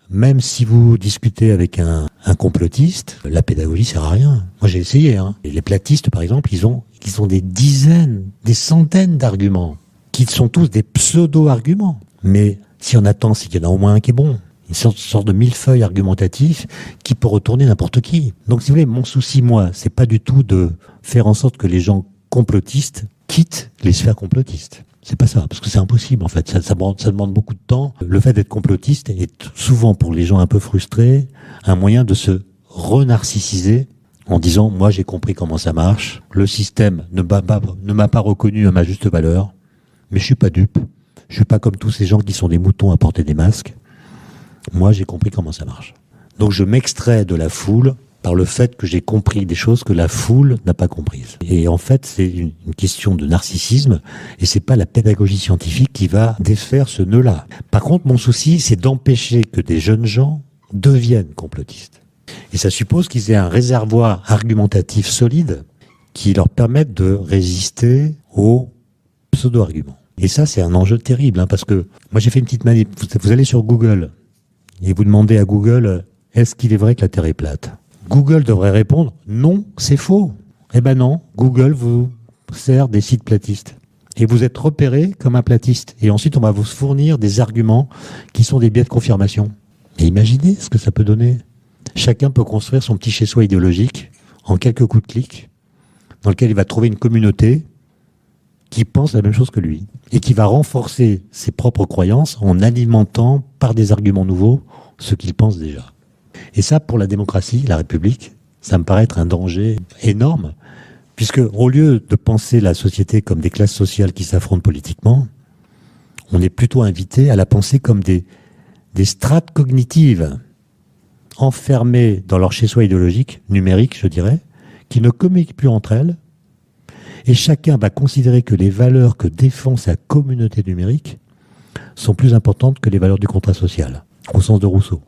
même si vous discutez avec un complotiste, la pédagogie sert à rien. Moi, j'ai essayé. Et les platistes, par exemple, ils ont des dizaines, des centaines d'arguments, qui sont tous des pseudo-arguments. Mais si on attend, c'est qu'il y en a au moins un qui est bon. Une sorte de millefeuille argumentatif qui peut retourner n'importe qui. Donc, si vous voulez, mon souci, moi, c'est pas du tout de faire en sorte que les gens complotistes quittent les sphères complotistes. C'est pas ça, parce que c'est impossible, en fait. Ça demande beaucoup de temps. Le fait d'être complotiste est souvent, pour les gens un peu frustrés, un moyen de se renarcissiser en disant, moi, j'ai compris comment ça marche. Le système ne m'a pas reconnu à ma juste valeur, mais je suis pas dupe. Je suis pas comme tous ces gens qui sont des moutons à porter des masques. Moi, j'ai compris comment ça marche. Donc, je m'extrais de la foule par le fait que j'ai compris des choses que la foule n'a pas comprises. Et en fait, c'est une question de narcissisme, et c'est pas la pédagogie scientifique qui va défaire ce nœud-là. Par contre, mon souci, c'est d'empêcher que des jeunes gens deviennent complotistes. Et ça suppose qu'ils aient un réservoir argumentatif solide qui leur permette de résister aux pseudo-arguments. Et ça, c'est un enjeu terrible, parce que moi, j'ai fait une petite manip. Vous allez sur Google et vous demandez à Google, est-ce qu'il est vrai que la Terre est plate ? Google devrait répondre, non, c'est faux. Eh ben non, Google vous sert des sites platistes. Et vous êtes repéré comme un platiste. Et ensuite, on va vous fournir des arguments qui sont des biais de confirmation. Et imaginez ce que ça peut donner. Chacun peut construire son petit chez-soi idéologique en quelques coups de clic, dans lequel il va trouver une communauté qui pense la même chose que lui. Et qui va renforcer ses propres croyances en alimentant par des arguments nouveaux ce qu'il pense déjà. Et ça, pour la démocratie, la République, ça me paraît être un danger énorme, puisque au lieu de penser la société comme des classes sociales qui s'affrontent politiquement, on est plutôt invité à la penser comme des strates cognitives, enfermées dans leur chez-soi idéologique, numérique, je dirais, qui ne communiquent plus entre elles, et chacun va considérer que les valeurs que défend sa communauté numérique sont plus importantes que les valeurs du contrat social, au sens de Rousseau.